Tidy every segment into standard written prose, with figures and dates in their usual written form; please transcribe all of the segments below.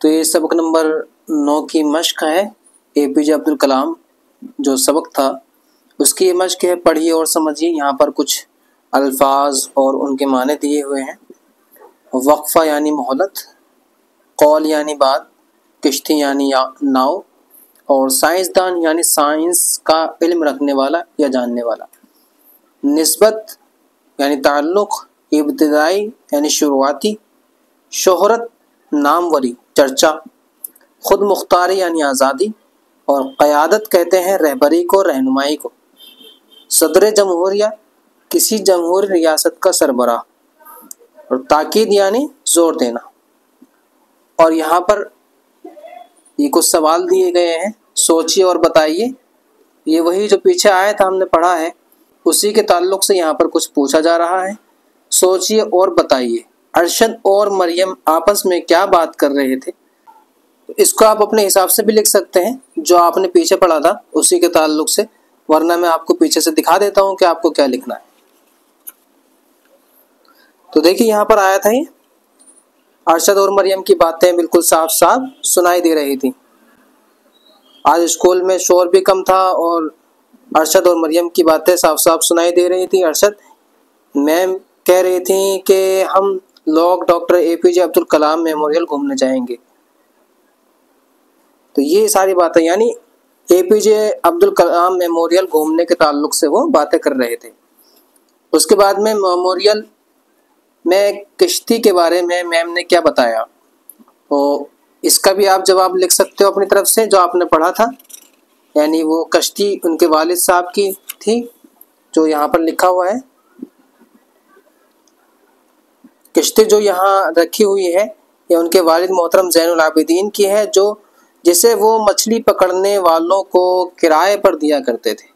तो ये सबक नंबर 9 की मश्क है। एपीजे अब्दुल कलाम जो सबक था उसकी ये मश्क है, पढ़िए और समझिए। यहाँ पर कुछ अल्फाज और उनके माने दिए हुए हैं। वक्फ़ा यानी मोहलत, कौल यानी बात, किश्ती यानी नाव, और साइंसदान यानी साइंस का इल्म रखने वाला या जानने वाला। निस्बत यानी ताल्लुक़, इब्तिदाई यानी शुरुआती, शोहरत नामवरी चर्चा, खुद मुख्तारी यानी आज़ादी, और क़यादत कहते हैं रहबरी को, रहनुमाई को। सदर जमहूरिया किसी जमहूरी रियासत का सरबराह, और ताकीद यानी जोर देना। और यहाँ पर ये कुछ सवाल दिए गए हैं, सोचिए और बताइए। ये वही जो पीछे आया था हमने पढ़ा है उसी के ताल्लुक से यहाँ पर कुछ पूछा जा रहा है। सोचिए और बताइए, अरशद और मरियम आपस में क्या बात कर रहे थे। इसको आप अपने हिसाब से भी लिख सकते हैं, जो आपने पीछे पढ़ा था उसी के ताल्लुक से, वरना मैं आपको पीछे से दिखा देता हूँ कि आपको क्या लिखना है। तो देखिए यहाँ पर आया था ये, अरशद और मरियम की बातें बिल्कुल साफ साफ सुनाई दे रही थी। आज स्कूल में शोर भी कम था और अरशद और मरियम की बातें साफ साफ सुनाई दे रही थी। अरशद मैम कह रही थी कि हम लोग doctor APJ Abdul Kalam memorial घूमने जाएंगे। तो ये सारी बातें यानी एपीजे अब्दुल कलाम मेमोरियल घूमने के ताल्लुक से वो बातें कर रहे थे। उसके बाद में मेमोरियल में किश्ती के बारे में मैम ने क्या बताया, तो इसका भी आप जवाब लिख सकते हो अपनी तरफ से, जो आपने पढ़ा था। यानी वो कश्ती उनके वालिद साहब की थी, जो यहाँ पर लिखा हुआ है। किश्ती जो यहाँ रखी हुई है ये उनके वालिद मोहतरम ज़ैनुल आबिदीन की है, जो जिसे वो मछली पकड़ने वालों को किराए पर दिया करते थे।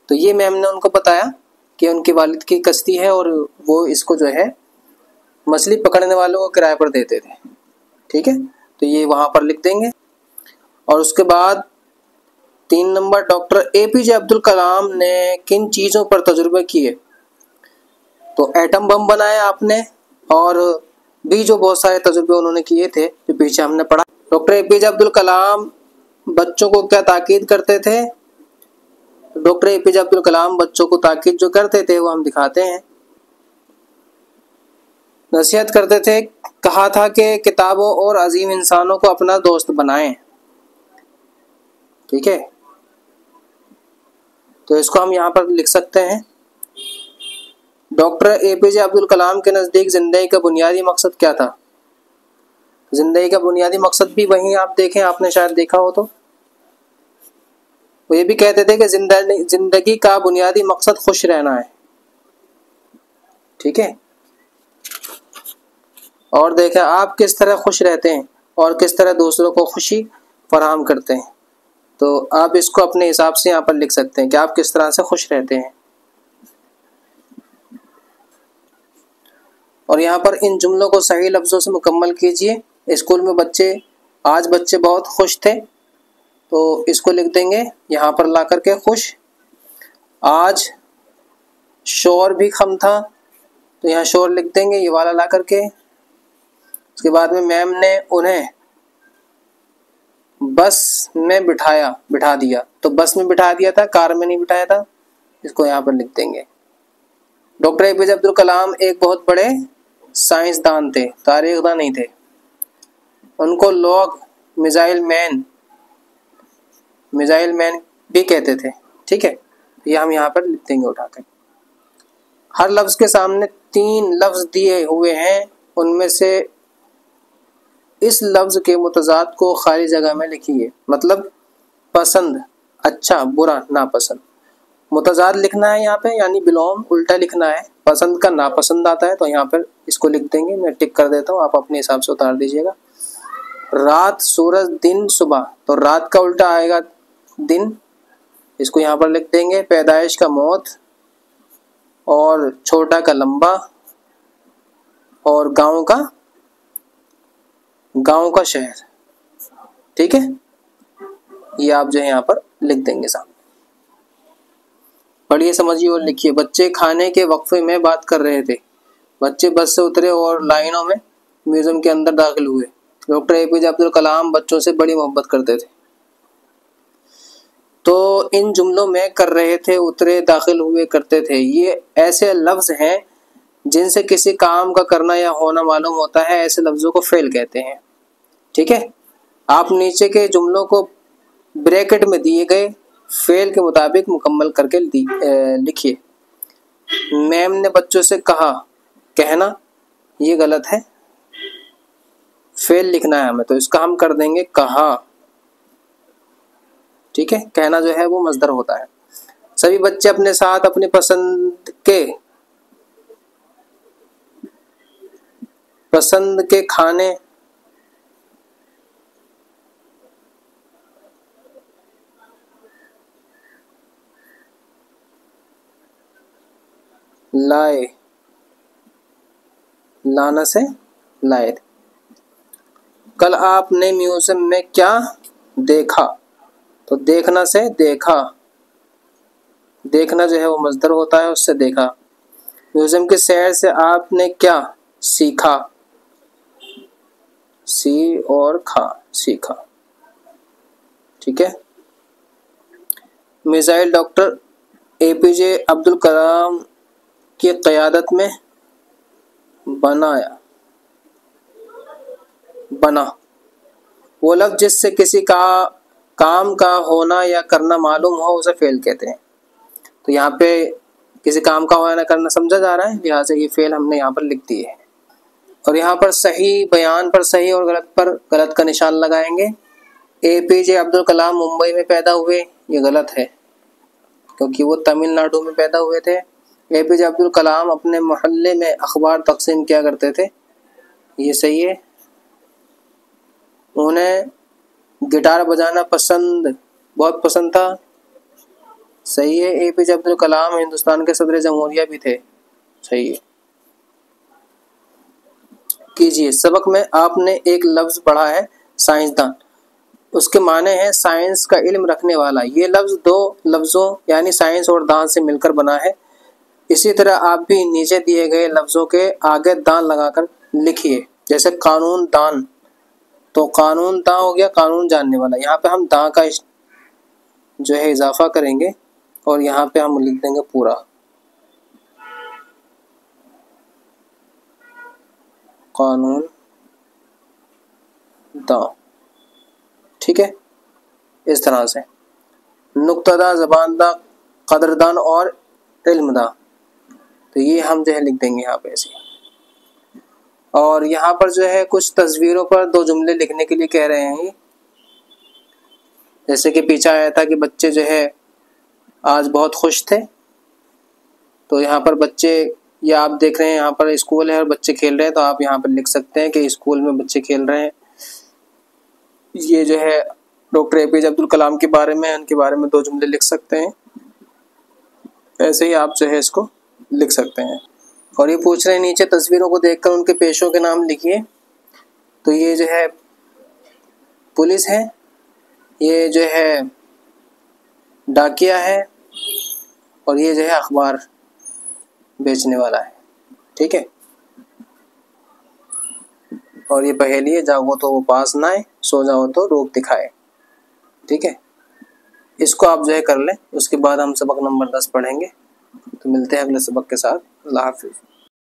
तो ये मैम ने उनको बताया कि उनके वालिद की कश्ती है और वो इसको जो है मछली पकड़ने वालों को किराए पर देते थे। ठीक है, तो ये वहाँ पर लिख देंगे। और उसके बाद 3 number, doctor APJ Abdul Kalam ने किन चीज़ों पर तजुर्बे किए। तो एटम बम बनाया आपने, और भी जो बहुत सारे तजुर्बे उन्होंने किए थे जो पीछे हमने पढ़ा। डॉक्टर एपीजे अब्दुल कलाम बच्चों को क्या ताकीद करते थे। डॉक्टर एपीजे अब्दुल कलाम बच्चों को ताकीद जो करते थे वो हम दिखाते हैं। नसीहत करते थे, कहा था कि किताबों और अजीम इंसानों को अपना दोस्त बनाएं। ठीक है, तो इसको हम यहाँ पर लिख सकते हैं। डॉक्टर एपीजे अब्दुल कलाम के नज़दीक ज़िंदगी का बुनियादी मकसद क्या था। ज़िंदगी का बुनियादी मकसद भी वहीं आप देखें, आपने शायद देखा हो तो। वो ये भी कहते थे कि ज़िंदगी का बुनियादी मकसद खुश रहना है। ठीक है, और देखें आप किस तरह खुश रहते हैं और किस तरह दूसरों को खुशी फराहम करते हैं। तो आप इसको अपने हिसाब से यहाँ पर लिख सकते हैं कि आप किस तरह से खुश रहते हैं। और यहाँ पर इन जुमलों को सही लफ्ज़ों से मुकम्मल कीजिए। स्कूल में आज बच्चे बहुत खुश थे, तो इसको लिख देंगे यहाँ पर ला करके खुश। आज शोर भी कम था, तो यहाँ शोर लिख देंगे ये वाला ला करके। उसके बाद में मैम ने उन्हें बस में बिठा दिया, तो बस में बिठा दिया था, कार में नहीं बिठाया था, इसको यहाँ पर लिख देंगे। डॉक्टर एपीजे अब्दुल कलाम एक बहुत बड़े साइंसदान थे, तारीखदान नहीं थे। उनको लोग मिसाइल मैन भी कहते थे। ठीक है, ये हम यहाँ पर लिख देंगे उठाकर। हर लफ्ज़ के सामने 3 लफ्ज़ दिए हुए हैं, उनमें से इस लफ्ज़ के मुतज़ाद को खाली जगह में लिखिए। मतलब पसंद, अच्छा, बुरा, नापसंद। मुतज़ाद लिखना है यहाँ पे, यानी बिलोम उल्टा लिखना है। पसंद का नापसंद आता है, तो यहाँ पर इसको लिख देंगे। मैं टिक कर देता हूँ, आप अपने हिसाब से उतार दीजिएगा। रात, सूरज, दिन, सुबह, तो रात का उल्टा आएगा दिन, इसको यहाँ पर लिख देंगे। पैदाइश का मौत, और छोटा का लंबा, और गांव का शहर। ठीक है, ये आप जो है यहाँ पर लिख देंगे सामने। पढ़िए, समझिए और लिखिए। बच्चे खाने के वक्फे में बात कर रहे थे। बच्चे बस से उतरे और लाइनों में म्यूजियम के अंदर दाखिल हुए। डॉक्टर एपीजे अब्दुल कलाम बच्चों से बड़ी मोहब्बत करते थे। तो इन जुमलों में कर रहे थे, उतरे, दाखिल हुए, करते थे, ये ऐसे लफ्ज हैं जिनसे किसी काम का करना या होना मालूम होता है। ऐसे लफ्जों को फेल कहते हैं। ठीक है, आप नीचे के जुमलों को ब्रैकेट में दिए गए फेल के मुताबिक मुकम्मल करके लिखिए। मैम ने बच्चों से कहा, कहना ये गलत है, फेल लिखना है हमें, तो इसका हम कर देंगे कहा। ठीक है, कहना जो है वो मजदर होता है। सभी बच्चे अपने साथ अपनी पसंद के खाने लाना से लाए थे। कल आपने म्यूजियम में क्या देखा, तो देखना से देखा, देखना जो है वो मजदर होता है, उससे देखा। म्यूजियम की सैर से आपने क्या सीखा, सी और खा, सीखा। ठीक है, missile doctor APJ Abdul Kalam की क़यादत में बना वो लफ्ज़ जिससे किसी का काम का होना या करना मालूम हो, उसे फेल कहते हैं। तो यहाँ पे किसी काम का होना करना समझा जा रहा है, लिहाजा ये फेल हमने यहाँ पर लिख दिए है। और यहाँ पर सही बयान पर सही और गलत पर गलत का निशान लगाएंगे। एपीजे अब्दुल कलाम मुंबई में पैदा हुए, ये गलत है क्योंकि वो तमिलनाडु में पैदा हुए थे। एपीजे अब्दुल कलाम अपने मोहल्ले में अखबार तकसीम किया करते थे, ये सही है। उन्हें गिटार बजाना बहुत पसंद था, सही है। एपीजे अब्दुल कलाम हिंदुस्तान के सदर जमहूरिया भी थे, सही है। कीजिए, सबक में आपने एक लफ्ज पढ़ा है साइंसदान, उसके माने हैं साइंस का इल्म रखने वाला। ये लफ्ज दो लफ्जों यानी साइंस और दान से मिलकर बना है। इसी तरह आप भी नीचे दिए गए लफ्जों के आगे दान लगाकर लिखिए, जैसे कानून दान, तो कानून दां हो गया कानून जानने वाला। यहाँ पे हम दां का जो है इजाफा करेंगे और यहाँ पे हम लिख देंगे पूरा कानून दां। ठीक है, इस तरह से नुक्तादा, ज़बानदा, कदरदान और इल्मदा, तो ये हम जो है लिख देंगे यहाँ पे ऐसे। और यहाँ पर जो है कुछ तस्वीरों पर दो जुमले लिखने के लिए कह रहे हैं, जैसे कि पीछे आया था कि बच्चे जो है आज बहुत खुश थे, तो यहाँ पर बच्चे, ये आप देख रहे हैं यहाँ पर स्कूल है और बच्चे खेल रहे हैं, तो आप यहाँ पर लिख सकते हैं कि स्कूल में बच्चे खेल रहे हैं। ये जो है डॉक्टर एपीजे अब्दुल कलाम के बारे में, उनके बारे में दो जुमले लिख सकते हैं। ऐसे ही आप जो है इसको लिख सकते हैं। और ये पूछ रहे हैं नीचे तस्वीरों को देखकर उनके पेशों के नाम लिखिए, तो ये जो है पुलिस है, ये जो है डाकिया है, और ये जो है अखबार बेचने वाला है। ठीक है, और ये पहेली है, जागो तो वो पास ना आए, सो जाओ तो रोक दिखाए। ठीक है, इसको आप जो है कर लें, उसके बाद हम सबक नंबर 10 पढ़ेंगे। तो मिलते हैं अगले सबक के साथ। अल्लाह हाफिज़।